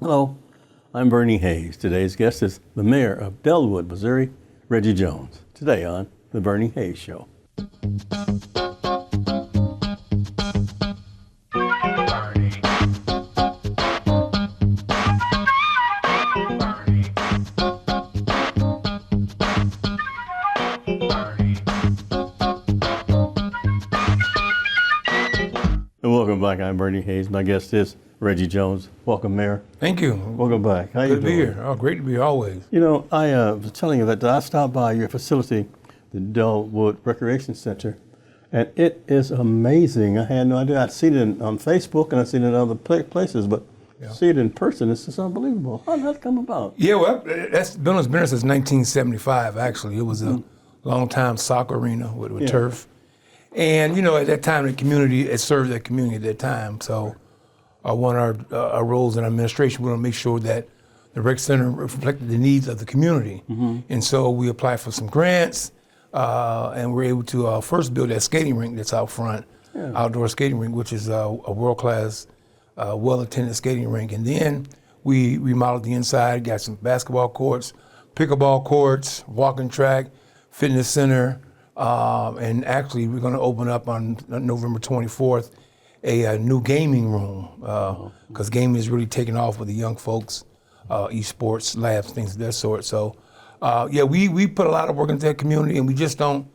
Hello, I'm Bernie Hayes. Today's guest is the mayor of Dellwood, Missouri, Reggie Jones. Today on The Bernie Hayes Show. And welcome back. I'm Bernie Hayes. My guest is Reggie Jones. Welcome, Mayor. Thank you. Welcome back. How you Good to doing? be here. Oh, great to be here always. You know, I was telling you that I stopped by your facility, the Dellwood Recreation Center, and it is amazing. I had no idea. I'd seen it on Facebook and I'd seen it in other places, but see it in person, it's just unbelievable. How did that come about? Yeah, well, that's been since 1975, actually. It was a long-time soccer arena with turf. And, you know, at that time, the community, it served that community at that time. So one of our roles in administration, we want to make sure that the rec center reflected the needs of the community. And so we applied for some grants, and we're able to first build that skating rink that's out front, outdoor skating rink, which is a world-class, well-attended skating rink. And then we remodeled the inside, got some basketball courts, pickleball courts, walking track, fitness center, and actually we're going to open up on November 24th a new gaming room, because gaming is really taking off with the young folks, esports labs, things of that sort. So, we put a lot of work into that community, and we just don't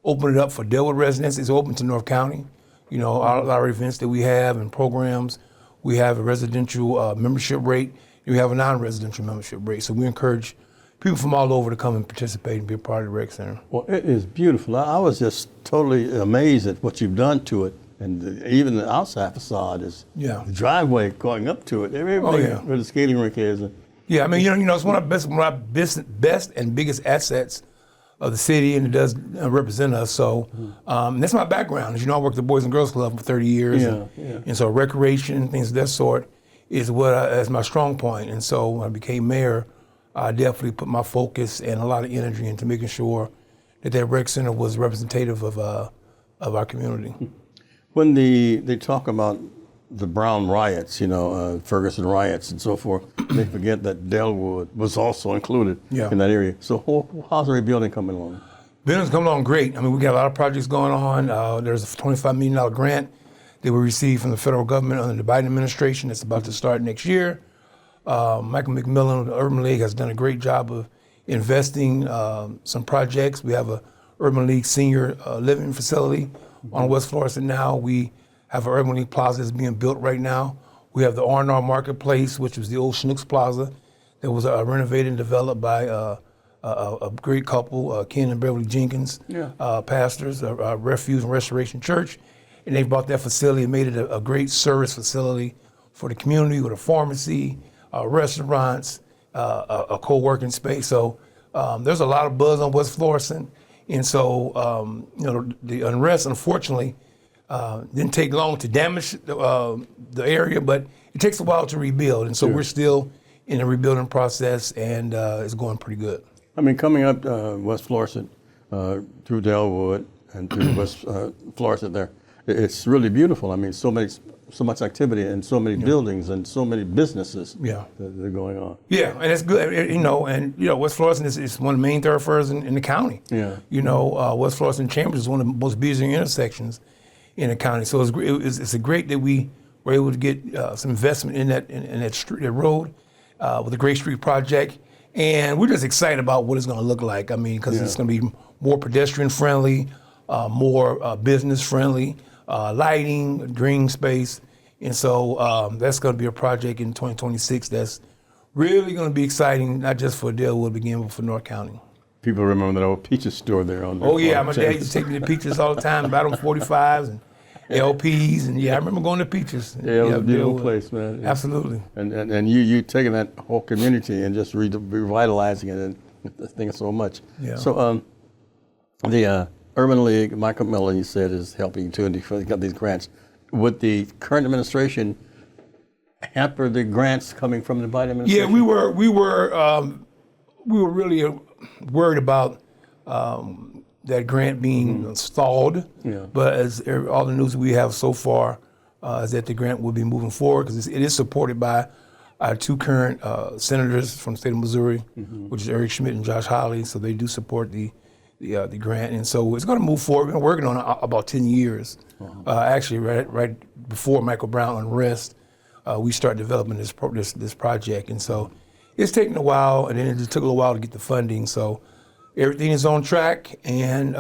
open it up for Dellwood residents. It's open to North County. You know, a lot of our events that we have and programs, we have a residential membership rate, and we have a non-residential membership rate. So we encourage people from all over to come and participate and be a part of the rec center. Well, it is beautiful. I was just totally amazed at what you've done to it. And even the outside facade is the driveway going up to it. Everything where the skating rink is. Yeah, I mean, you know, it's one of our best and biggest assets of the city, and it does represent us. So that's my background. As you know, I worked at the Boys and Girls Club for 30 years. And so recreation, things of that sort, is is my strong point. And so when I became mayor, I definitely put my focus and a lot of energy into making sure that rec center was representative of our community. When they talk about the Brown riots, you know, Ferguson riots and so forth, they forget that Dellwood was also included in that area. So how's the rebuilding coming along? Building's coming along great. I mean, we got a lot of projects going on. There's a $25 million grant that we received from the federal government under the Biden administration that's about to start next year. Michael McMillan of the Urban League has done a great job of investing some projects. We have a Urban League senior living facility on West Florissant now. We have an Urban League Plaza that's being built right now. We have the R&R Marketplace, which was the old Schnucks Plaza that was renovated and developed by a great couple, Ken and Beverly Jenkins, pastors, Refuge and Restoration Church. And they bought that facility and made it a great service facility for the community with a pharmacy, restaurants, a co-working space. So there's a lot of buzz on West Florissant. And so, you know, the unrest, unfortunately, didn't take long to damage the area, but it takes a while to rebuild. And so we're still in the rebuilding process, and it's going pretty good. I mean, coming up West Florissant through Dellwood and through West Florissant there, it's really beautiful. I mean, so much activity and so many buildings and so many businesses that are going on. Yeah, and it's good, you know, West Florissant is one of the main thoroughfares in the county. You know, West Florissant Chambers is one of the most busy intersections in the county. So it's great that we were able to get some investment in that road with the Great Street project. And we're just excited about what it's going to look like. I mean, because it's going to be more pedestrian friendly, more business friendly, lighting, green space. And so that's going to be a project in 2026 that's really going to be exciting, not just for Dellwood again, but for North County. People remember that old Peaches store there on there. Oh yeah, my dad used to take me to Peaches all the time, about them 45s and LPs, and I remember going to Peaches. Yeah, it was a beautiful place, man. Yeah. Absolutely. And you taking that whole community and just revitalizing it, and I think so much. Yeah. So the Urban League, Michael Miller, you said, is helping too, and he got these grants. Would the current administration hamper the grants coming from the Biden administration? Yeah, we were really worried about that grant being stalled. Yeah. But as all the news we have so far is that the grant will be moving forward, because it is supported by our two current senators from the state of Missouri, which is Eric Schmidt and Josh Hawley, so they do support the grant, and so it's going to move forward. We've been working on it about 10 years. Actually, right before Michael Brown unrest, we started developing this project, and so it's taken a while, and then it just took a little while to get the funding. So everything is on track, and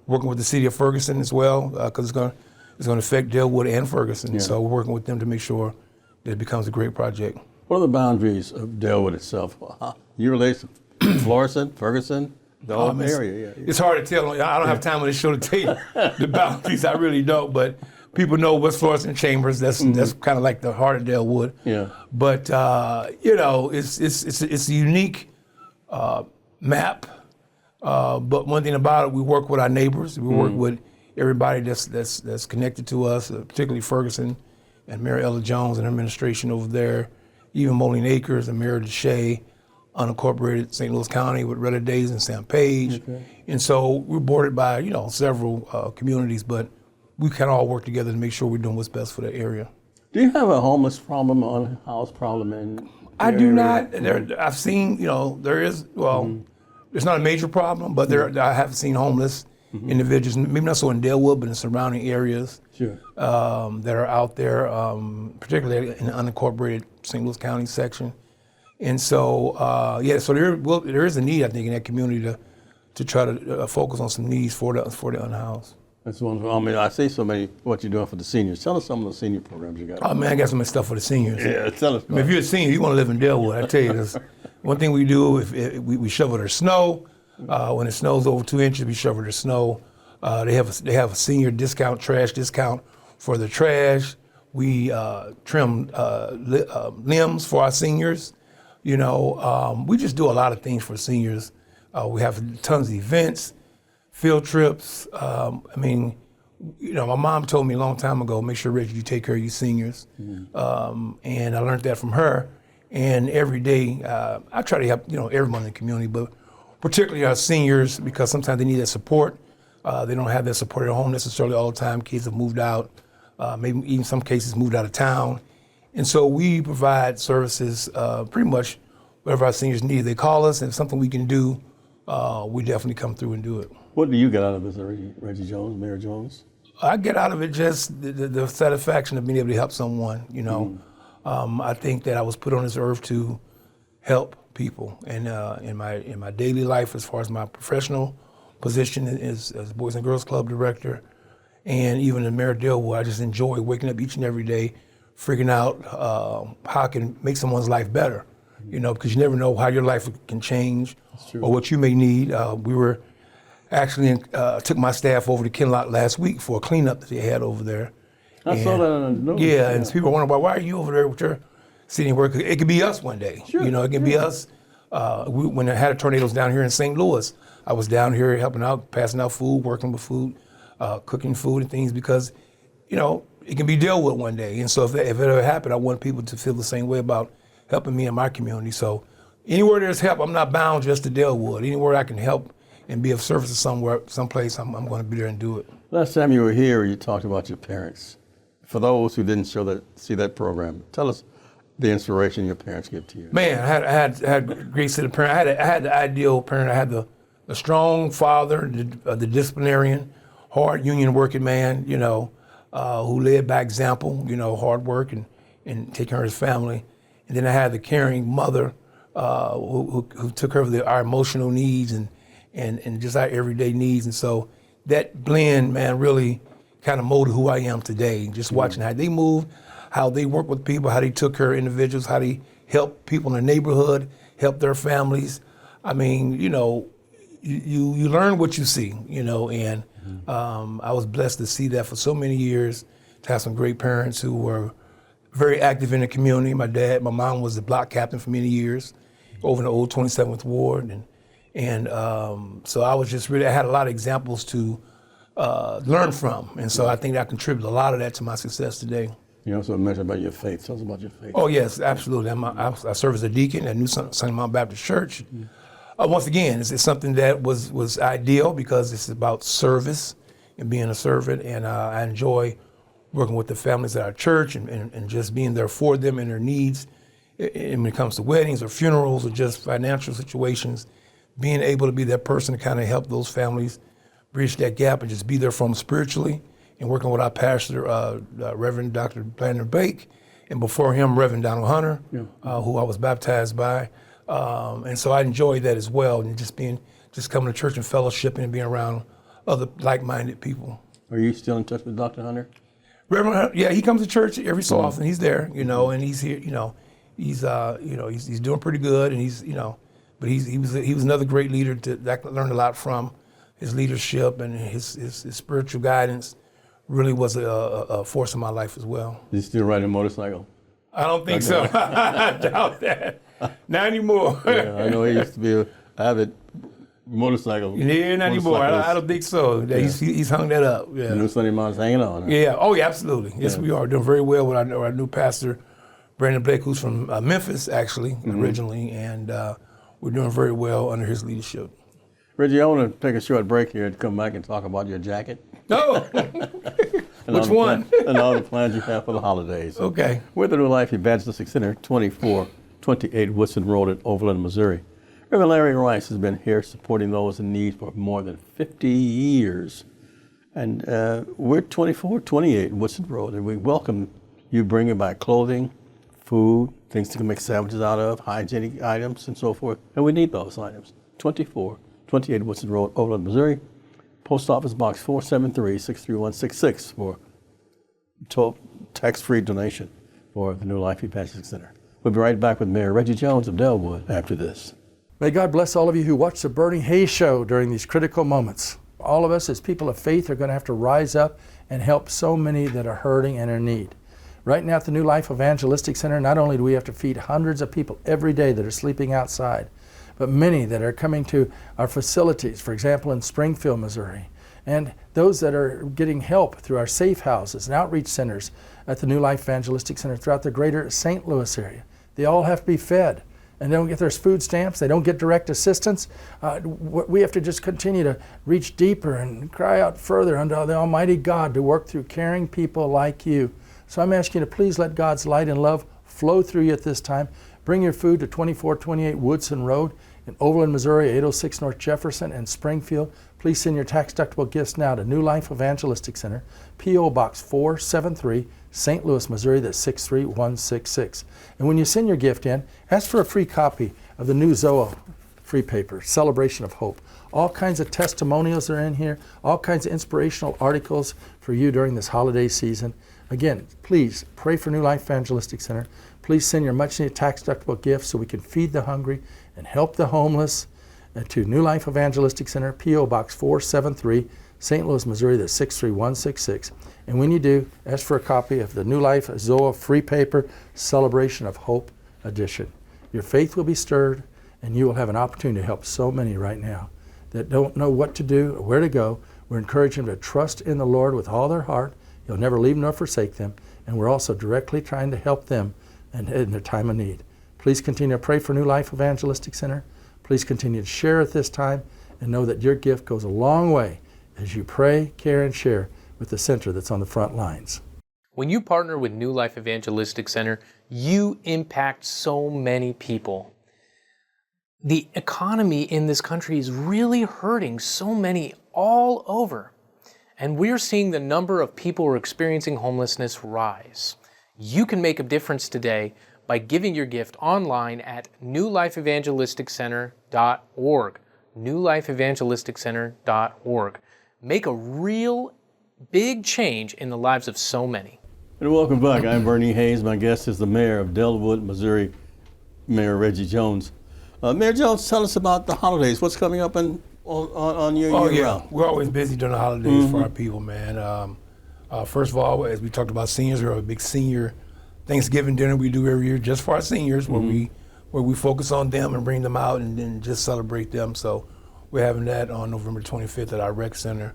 working with the city of Ferguson as well, because it's going to affect Dellwood and Ferguson. Yeah. So we're working with them to make sure that it becomes a great project. What are the boundaries of Dellwood itself? You relate to Florissant, Ferguson, the whole area? Yeah. It's hard to tell. I don't have time on this show to tell you the boundaries. I really don't. But people know West Florissant Chambers. That's kind of like the heart of Dellwood. Yeah. But it's a unique map. But one thing about it, we work with our neighbors. We work with everybody that's connected to us, particularly Ferguson and Mayor Reggie Jones and her administration over there, even Moline Acres and Mayor DeShay, unincorporated St. Louis County with Redder Days and Sam Page. Okay. And so we're bordered by, several communities, but we can all work together to make sure we're doing what's best for the area. Do you have a homeless problem or a house problem in I do not. I've seen, there is, it's not a major problem, but I have seen homeless individuals, maybe not so in Dellwood, but in surrounding areas that are out there, particularly in the unincorporated St. Louis County section. And so, so there is a need, I think, in that community to try to focus on some needs for the unhoused. That's wonderful. I mean, I see so many what you're doing for the seniors. Tell us some of the senior programs you got. Oh man, I got so much stuff for the seniors. Yeah, tell us. If you're a senior, you want to live in Dellwood. I tell you this. One thing we do, we shovel their snow. When it snows over 2 inches, we shovel their snow. They have a senior trash discount for the trash. We trim limbs for our seniors. We just do a lot of things for seniors. We have tons of events, field trips. My mom told me a long time ago, make sure, Reggie, you take care of your seniors. And I learned that from her. And every day, I try to help, everyone in the community, but particularly our seniors, because sometimes they need that support. They don't have that support at home necessarily all the time. Kids have moved out, maybe even some cases moved out of town. And so we provide services pretty much whatever our seniors need. They call us, and if something we can do, we definitely come through and do it. What do you get out of this, Reggie Jones, Mayor Jones? I get out of it just the satisfaction of being able to help someone, I think that I was put on this earth to help people, and in my daily life, as far as my professional position as Boys and Girls Club director, and even in Mayor Dellwood, I just enjoy waking up each and every day, figuring out how I can make someone's life better, because you never know how your life can change or what you may need. We were actually took my staff over to Kinlock last week for a cleanup that they had over there. I saw that on the news. Yeah, and people wonder, why are you over there with your city work? It could be us one day. Sure. It can be us. When I had tornadoes down here in St. Louis, I was down here helping out, passing out food, working with food, cooking food and things, because, it can be dealt with one day. And so if it ever happened, I want people to feel the same way about helping me in my community. So anywhere there's help, I'm not bound just to Dellwood. Anywhere I can help and be of service to someplace, I'm going to be there and do it. Last time you were here, you talked about your parents. For those who didn't see that program, tell us the inspiration your parents give to you. Man, I had a great set of parents. I had the ideal parent. I had the strong father, the disciplinarian, hard union working man, who led by example, hard work and take care of his family. And then I had the caring mother who took care of our emotional needs and just our everyday needs. And so that blend, man, really kind of molded who I am today. Just watching how they moved, how they work with people, how they took care of individuals, how they help people in the neighborhood, help their families. I mean, you learn what you see, and I was blessed to see that for so many years, to have some great parents who were very active in the community. My mom was the block captain for many years over in the old 27th Ward. And so I was just I had a lot of examples to learn from. And so I think I contributed a lot of that to my success today. You also mentioned about your faith. Tell us about your faith. Oh, yes, absolutely. I serve as a deacon at New Sunny Mount Baptist Church. Once again, it's something that was ideal because it's about service and being a servant. And I enjoy working with the families at our church and just being there for them and their needs. and when it comes to weddings or funerals or just financial situations, being able to be that person to kind of help those families bridge that gap and just be there for them spiritually, and working with our pastor, Reverend Dr. Brandon Bake, and before him, Reverend Donald Hunter, who I was baptized by. And so I enjoyed that as well, and just coming to church and fellowshipping and being around other like-minded people. Are you still in touch with Dr. Hunter? Reverend Hunter, yeah, he comes to church every so often. He's there, and he's here, he's doing pretty good, and but he was another great leader that I learned a lot from. His leadership and his spiritual guidance really was a force in my life as well. Is he still riding a motorcycle? I don't think so. I doubt that. Not anymore. Yeah, I know he used to be an avid motorcycle. Yeah, not anymore. I don't think so. Yeah. He's hung that up. Yeah. New Sunday Mom's hanging on. Huh? Yeah. Oh, yeah, absolutely. Yes, we are doing very well with our new pastor, Brandon Blake, who's from Memphis, actually, originally, and we're doing very well under his leadership. Reggie, I want to take a short break here to come back and talk about your jacket. Oh, which one? And all the plans you have for the holidays. Okay. We're at the New Life Evangelistic Center, 2428 Woodson Road in Overland, Missouri. Reverend Larry Rice has been here supporting those in need for more than 50 years. And we're 2428 Woodson Road, and we welcome you bringing back clothing, food, things to make sandwiches out of, hygienic items, and so forth. And we need those items. 2428 Woodson Road, Overland, Missouri. Post Office Box 473-63166 for tax-free donation for the New Life Evangelistic Center. We'll be right back with Mayor Reggie Jones of Dellwood after this. May God bless all of you who watch the Burning Hay Show during these critical moments. All of us as people of faith are going to have to rise up and help so many that are hurting and in need. Right now at the New Life Evangelistic Center, not only do we have to feed hundreds of people every day that are sleeping outside, but many that are coming to our facilities, for example, in Springfield, Missouri, and those that are getting help through our safe houses and outreach centers at the New Life Evangelistic Center throughout the greater St. Louis area. They all have to be fed, and they don't get their food stamps, they don't get direct assistance. We have to just continue to reach deeper and cry out further unto the Almighty God to work through caring people like you. So I'm asking you to please let God's light and love flow through you at this time. Bring your food to 2428 Woodson Road in Overland, Missouri, 806 North Jefferson, and Springfield. Please send your tax-deductible gifts now to New Life Evangelistic Center, P.O. Box 473, St. Louis, Missouri, that's 63166. And when you send your gift in, ask for a free copy of the new Zoa free paper, Celebration of Hope. All kinds of testimonials are in here, all kinds of inspirational articles for you during this holiday season. Again, please pray for New Life Evangelistic Center. Please send your much-needed tax-deductible gifts so we can feed the hungry and help the homeless to New Life Evangelistic Center, P.O. Box 473, St. Louis, Missouri, that's 63166. And when you do, ask for a copy of the New Life Zoa free paper, Celebration of Hope edition. Your faith will be stirred, and you will have an opportunity to help so many right now that don't know what to do or where to go. We're encouraging them to trust in the Lord with all their heart. He'll never leave nor forsake them. And we're also directly trying to help them in their time of need. Please continue to pray for New Life Evangelistic Center. Please continue to share at this time and know that your gift goes a long way as you pray, care, and share with the center that's on the front lines. When you partner with New Life Evangelistic Center, you impact so many people. The economy in this country is really hurting so many all over. And we're seeing the number of people who are experiencing homelessness rise. You can make a difference today by giving your gift online at newlifeevangelisticcenter.org. newlifeevangelisticcenter.org. Make a real big change in the lives of so many. And welcome back. I'm Bernie Hayes. My guest is the mayor of Dellwood, Missouri, Mayor Reggie Jones. Mayor Jones, tell us about the holidays. What's coming up on your year round? We're always busy during the holidays for our people, man. First of all, as we talked about seniors, we have a big senior Thanksgiving dinner we do every year just for our seniors, where we focus on them and bring them out and then just celebrate them. So we're having that on November 25th at our rec center.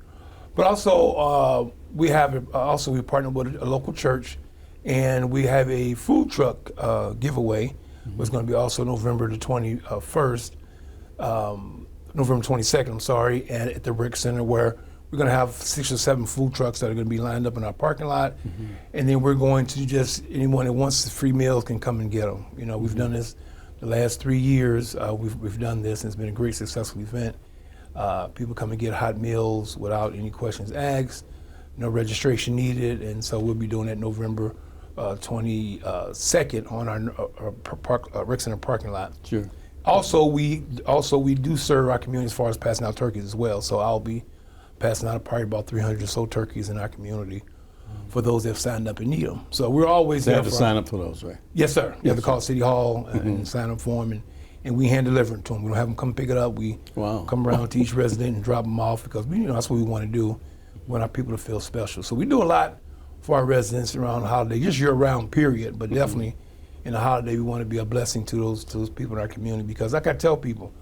But also we partner with a local church, and we have a food truck giveaway. It's going to be also November the 21st, November 22nd, I'm sorry, and at the rec center, where we're going to have 6 or 7 food trucks that are going to be lined up in our parking lot, and then we're going to just, anyone that wants free meals can come and get them. You know, we've done this the last 3 years. We've done this, and it's been a great, successful event. People come and get hot meals without any questions asked, no registration needed, and so we'll be doing that November 22nd on our Rec Center parking lot. Sure. Also, we do serve our community as far as passing out turkeys as well. So I'll be passing out probably about 300 or so turkeys in our community for those that have signed up and need them. So we're always They there have to for sign up for those, right? Yes, sir. You have to call City Hall and sign up for them, and we hand deliver it to them. We don't have them come pick it up. We come around to each resident and drop them off because that's what we want to do. We want our people to feel special. So we do a lot for our residents around the holiday, just year-round period, but definitely in the holiday we want to be a blessing to those people in our community, because like I tell people,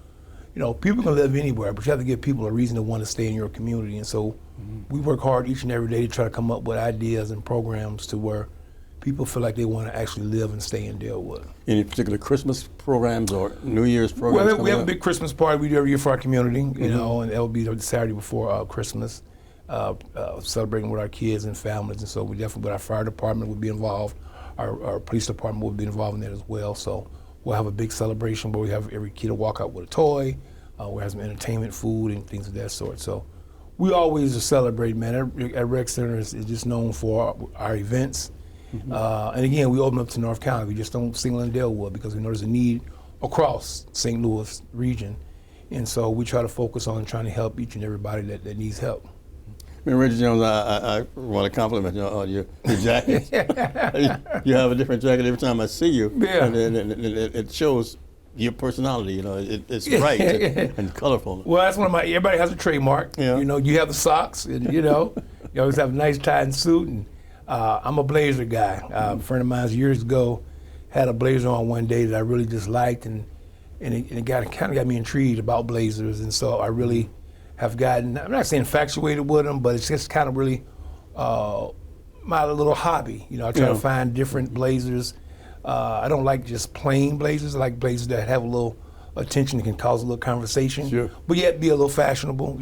people can live anywhere, but you have to give people a reason to want to stay in your community. And so we work hard each and every day to try to come up with ideas and programs to where people feel like they want to actually live and stay in Dellwood. Any particular Christmas programs or New Year's programs? Well, we have a big Christmas party we do every year for our community, and that will be the Saturday before Christmas, celebrating with our kids and families. And so we definitely, with our fire department, will be involved. Our police department will be involved in that as well. So we'll have a big celebration where we have every kid to walk out with a toy. We'll have some entertainment, food, and things of that sort. So we always celebrate, man. At Rec Center is just known for our events. And again, we open up to North County. We just don't single in Dellwood because we know there's a need across St. Louis region. And so we try to focus on trying to help each and everybody that needs help. Reggie Jones, I want to compliment you on your jacket. You have a different jacket every time I see you. Yeah. And it shows your personality. It's bright and colorful. Well, that's everybody has a trademark. Yeah. You have the socks, and you always have a nice tie and suit. And I'm a blazer guy. A friend of mine years ago had a blazer on one day that I really disliked, and it kind of got me intrigued about blazers. And so I really have gotten, I'm not saying infatuated with them, but it's just kind of really my little hobby. I try to find different blazers. I don't like just plain blazers. I like blazers that have a little attention and can cause a little conversation, but yet be a little fashionable,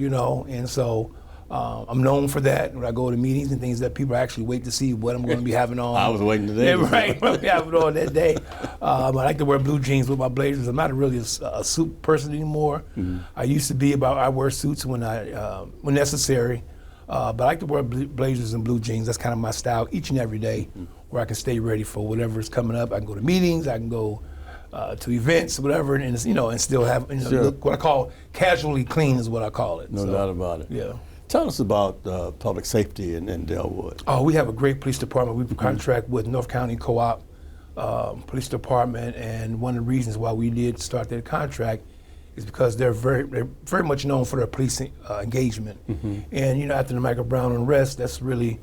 and so I'm known for that. When I go to meetings and things, that people actually wait to see what I'm going to be having on. I was waiting today. Yeah, right, what I'm having on that day. I like to wear blue jeans with my blazers. I'm not really a suit person anymore. I used to be I wear suits when necessary, but I like to wear blazers and blue jeans. That's kind of my style each and every day, where I can stay ready for whatever's coming up. I can go to meetings, I can go to events, whatever, and still have look what I call casually clean is what I call it. No doubt about it. Yeah. Tell us about public safety in Dellwood. Oh, we have a great police department. We contract with North County Co-op Police Department, and one of the reasons why we did start that contract is because they're very much known for their police engagement. And after the Michael Brown unrest, that's really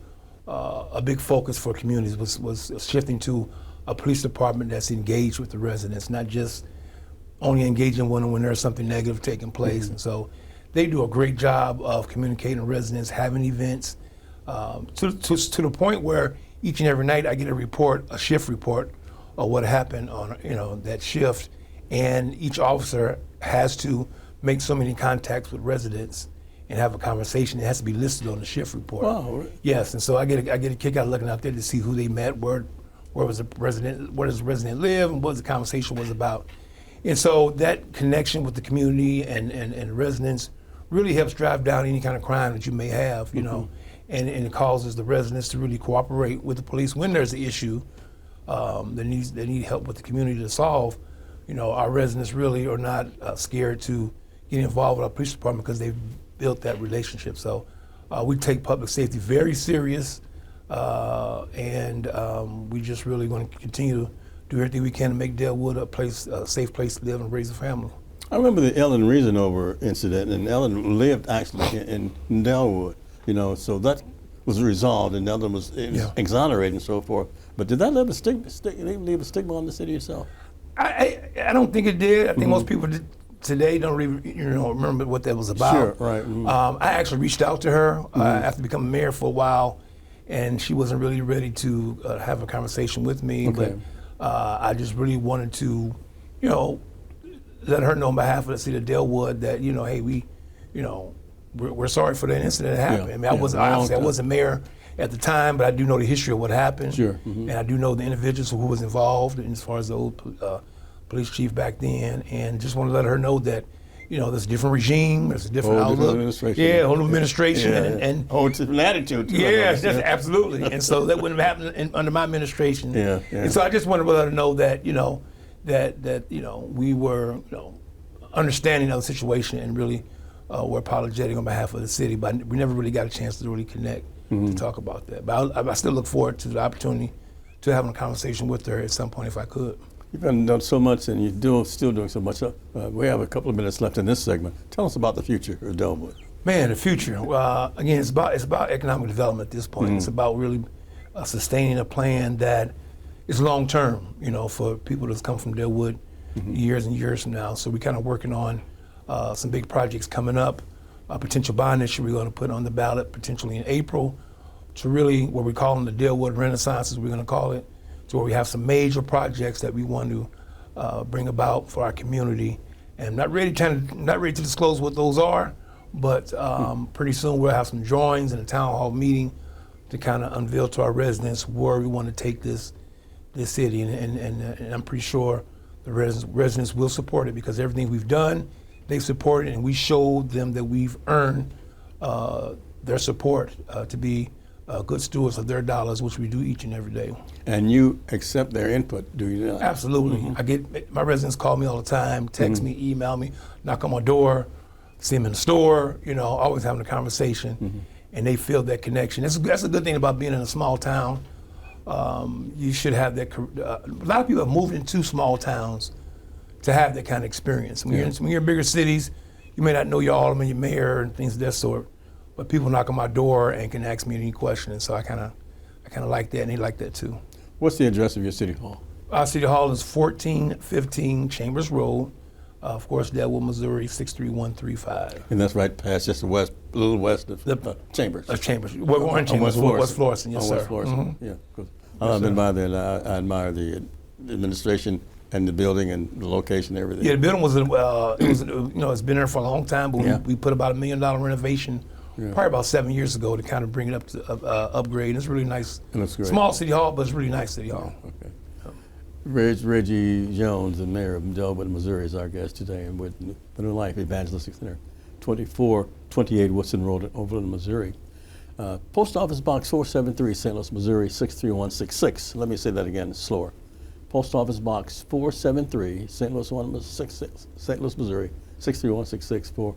a big focus for communities was shifting to a police department that's engaged with the residents, not just only engaging with them when there's something negative taking place. And so they do a great job of communicating with residents, having events, to the point where each and every night I get a shift report of what happened on that shift, and each officer has to make so many contacts with residents and have a conversation. It has to be listed on the shift report. Wow. Yes, and so I get a kick out of looking out there to see who they met, where does the resident live, and what the conversation was about. And so that connection with the community and residents really helps drive down any kind of crime that you may have, and it causes the residents to really cooperate with the police when there's an issue that need help with the community to solve. Our residents really are not scared to get involved with our police department because they've built that relationship. So we take public safety very serious, and we just really going to continue to do everything we can to make Dellwood a safe place to live and raise a family. I remember the Ellen Reasonover incident, and Ellen lived actually in Dellwood, so that was resolved, and Ellen was exonerated and so forth. But did that leave a stigma on the city itself? I don't think it did. I think most people today don't really remember what that was about. Sure, right. I actually reached out to her after becoming mayor for a while, and she wasn't really ready to have a conversation with me. Okay. But I just really wanted to, let her know on behalf of the city of Dellwood that, hey, we're sorry for that incident that happened. Yeah, I mean, yeah, I wasn't mayor at the time, but I do know the history of what happened. Sure. Mm-hmm. And I do know the individuals who was involved, and as far as the old police chief back then, and just want to let her know that, there's a different regime, there's a different outlook. Yeah, whole new administration. Yeah. And whole different attitude. Yeah, absolutely. And so that wouldn't have happened under my administration. Yeah. And so I just wanted to let her know that, that we were, understanding of the situation and really were apologetic on behalf of the city, but we never really got a chance to really connect to talk about that. But I still look forward to the opportunity to having a conversation with her at some point if I could. You've done so much, and you're still doing so much. We have a couple of minutes left in this segment. Tell us about the future of Dellwood. Man, the future. Again, it's about economic development at this point. It's about really sustaining a plan that is long term. For people that's come from Dellwood years and years from now. So we're kind of working on some big projects coming up. A potential bond issue we're going to put on the ballot potentially in April to really what we're calling the Dellwood Renaissance, as we're going to call it. To where we have some major projects that we want to bring about for our community, and not ready to disclose what those are, but pretty soon we'll have some drawings in a town hall meeting to kind of unveil to our residents where we want to take this city, and I'm pretty sure the residents will support it because everything we've done, they've supported, and we showed them that we've earned their support to be good stewards of their dollars, which we do each and every day. And you accept their input, do you not? Absolutely. I get my residents call me all the time, text me, email me, knock on my door, see them in the store. Always having a conversation, and they feel that connection. That's a good thing about being in a small town. You should have that. A lot of people have moved into small towns to have that kind of experience. When you're in bigger cities, you may not know your alderman, your mayor, and things of that sort. But people knock on my door and can ask me any question, and so I kind of like that, and they like that too. What's the address of your city hall? Our city hall is 1415 Chambers Road, of course, Dellwood, Missouri 63135. And that's right past just a little west of Chambers. Chambers. We're in Chambers, West Florissant, yes, sir. West Florissant. Yeah. I've been by there, and I admire the administration and the building and the location and everything. Yeah, the building it's been there for a long time, but we put about $1 million renovation. Probably about 7 years ago to kind of bring it up to upgrade. And it's really nice. And it's great. Small city hall, but it's really nice city hall. Okay. Reggie Jones, the mayor of Dellwood, Missouri, is our guest today, and with the New Life Evangelistic Center, 2428 Woodson Road, Overland, Missouri. Post Office Box 473, St. Louis, Missouri 63166. Let me say that again, slower. Post Office Box 473, St. Louis, Missouri 63166 for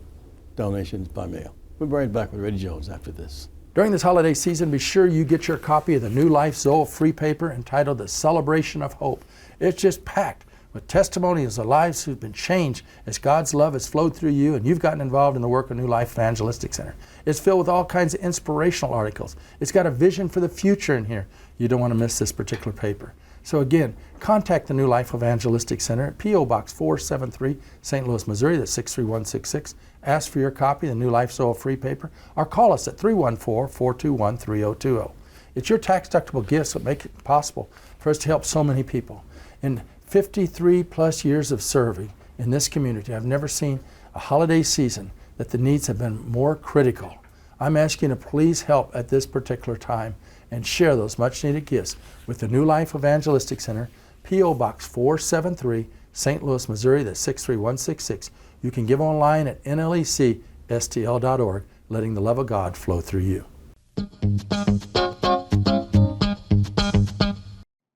donations by mail. We'll be right back with Reggie Jones after this. During this holiday season, be sure you get your copy of the New Life Zoe free paper entitled The Celebration of Hope. It's just packed with testimonies of lives who've been changed as God's love has flowed through you and you've gotten involved in the work of New Life Evangelistic Center. It's filled with all kinds of inspirational articles. It's got a vision for the future in here. You don't want to miss this particular paper. So again, contact the New Life Evangelistic Center at P.O. Box 473, St. Louis, Missouri, that's 63166. Ask for your copy of the New Life Zoe free paper, or call us at 314-421-3020. It's your tax-deductible gifts that make it possible for us to help so many people. In 53 plus years of serving in this community, I've never seen a holiday season that the needs have been more critical. I'm asking you to please help at this particular time and share those much-needed gifts with the New Life Evangelistic Center, P.O. Box 473, St. Louis, Missouri, that's 63166. You can give online at nlecstl.org, letting the love of God flow through you.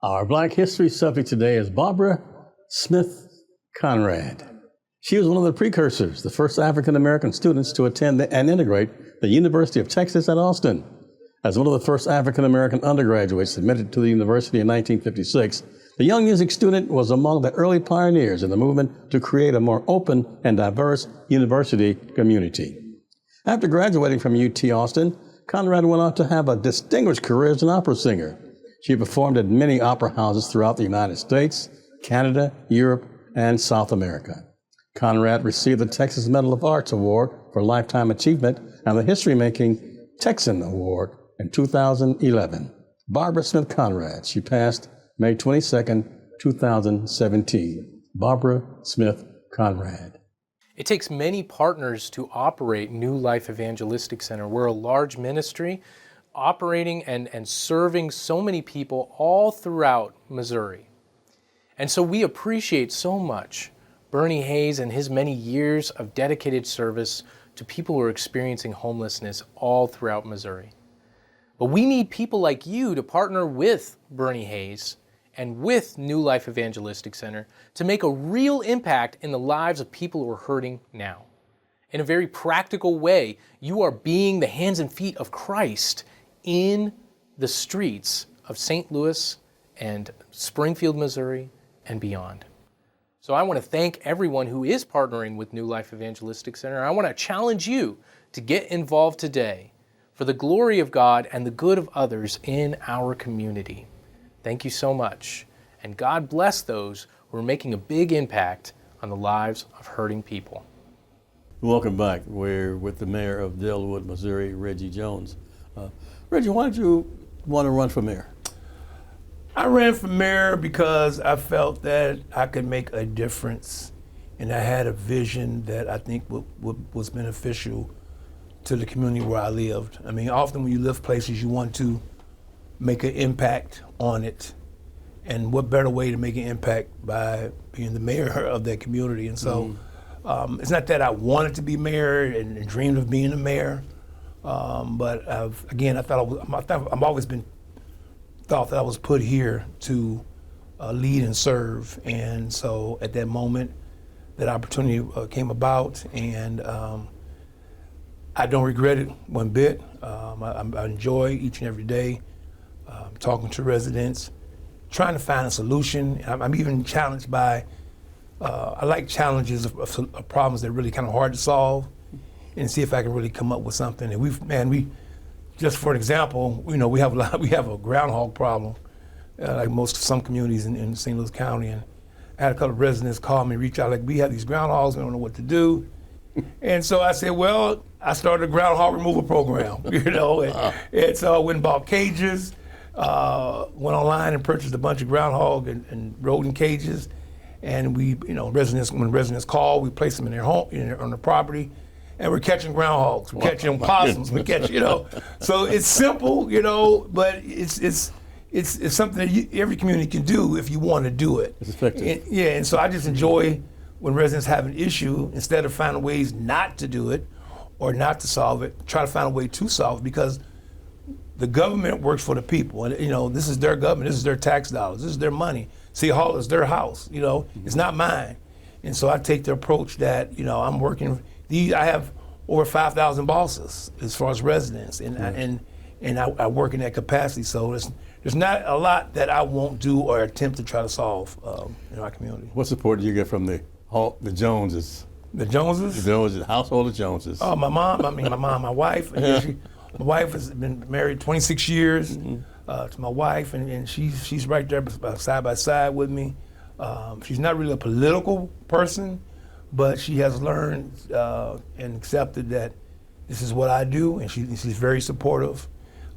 Our Black History subject today is Barbara Smith Conrad. She was one of the precursors, the first African-American students to attend and integrate the University of Texas at Austin. As one of the first African-American undergraduates admitted to the university in 1956, the young music student was among the early pioneers in the movement to create a more open and diverse university community. After graduating from UT Austin, Conrad went on to have a distinguished career as an opera singer. She performed at many opera houses throughout the United States, Canada, Europe, and South America. Conrad received the Texas Medal of Arts Award for Lifetime Achievement and the History-Making Texan Award in 2011. Barbara Smith Conrad, she passed May 22nd, 2017. Barbara Smith Conrad. It takes many partners to operate New Life Evangelistic Center. We're a large ministry operating and serving so many people all throughout Missouri. And so we appreciate so much Bernie Hayes and his many years of dedicated service to people who are experiencing homelessness all throughout Missouri. But we need people like you to partner with Bernie Hayes and with New Life Evangelistic Center to make a real impact in the lives of people who are hurting now. In a very practical way, you are being the hands and feet of Christ in the streets of St. Louis and Springfield, Missouri, and beyond. So I want to thank everyone who is partnering with New Life Evangelistic Center. I want to challenge you to get involved today for the glory of God and the good of others in our community. Thank you so much. And God bless those who are making a big impact on the lives of hurting people. Welcome back. We're with the mayor of Dellwood, Missouri, Reggie Jones. Reggie, why did you want to run for mayor? I ran for mayor because I felt that I could make a difference, and I had a vision that I think was beneficial to the community where I lived. I mean, often when you live places, you want to make an impact on it, and what better way to make an impact by being the mayor of that community? And so it's not that I wanted to be mayor and dreamed of being a mayor, but I've always been thought that I was put here to lead and serve. And so at that moment, that opportunity came about, and I don't regret it one bit. I enjoy each and every day talking to residents, trying to find a solution. I'm even challenged by, I like challenges of problems that are really kind of hard to solve, and see if I can really come up with something. And we just for an example, we have a groundhog problem, like some communities in St. Louis County. And I had a couple of residents call me, reach out, like, we have these groundhogs, we don't know what to do. And so I said, well, I started a groundhog removal program, and so I went and bought cages, went online and purchased a bunch of groundhog and rodent cages. And when residents call, we place them in their home, on their property. And we're catching groundhogs, we're catching possums, we catch, So it's simple, but it's something that every community can do if you want to do it. It's effective. And so I just enjoy when residents have an issue, instead of finding ways not to do it or not to solve it, try to find a way to solve it, because the government works for the people. And this is their government, this is their tax dollars, this is their money. City Hall is their house, it's not mine. And so I take the approach that, I'm working. I have over 5,000 bosses as far as residents, and I work in that capacity. So there's not a lot that I won't do or attempt to try to solve in our community. What support do you get from the Joneses? The Joneses? The Joneses, household of Joneses. Oh, my mom, my wife. My wife has been married 26 years to my wife, and she's right there side by side with me. She's not really a political person, but she has learned and accepted that this is what I do, and she's very supportive,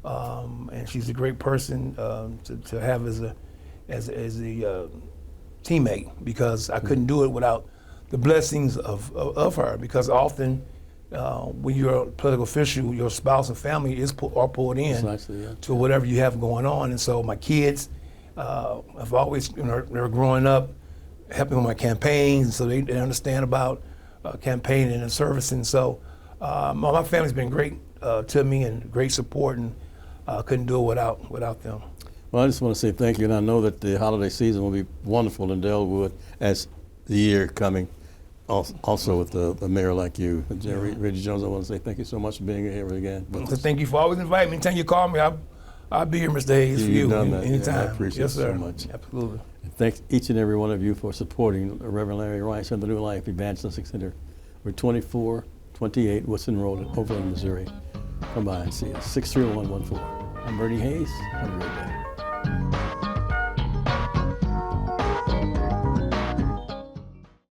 and she's a great person to have as a teammate, because I couldn't do it without the blessings of her. Because often when you're a political official, your spouse and family are pulled in to whatever you have going on. And so my kids have always, they were growing up, helping with my campaigns, so they understand about campaigning and service. And so my family's been great to me and great support, and couldn't do it without them. Well, I just want to say thank you, and I know that the holiday season will be wonderful in Dellwood as the year coming. Also with the mayor like you, Reggie Jones, I want to say thank you so much for being here again. So thank you for always inviting me. Anytime you call me, I'll be here, Mr. Hayes, for you anytime. I appreciate it so much. Absolutely. And thanks each and every one of you for supporting Reverend Larry Rice and the New Life Evangelistic Center. We're 2428 Woodson Road in Overland, Missouri. Come by and see us, 63114. I'm Bernie Hayes. Have a great day.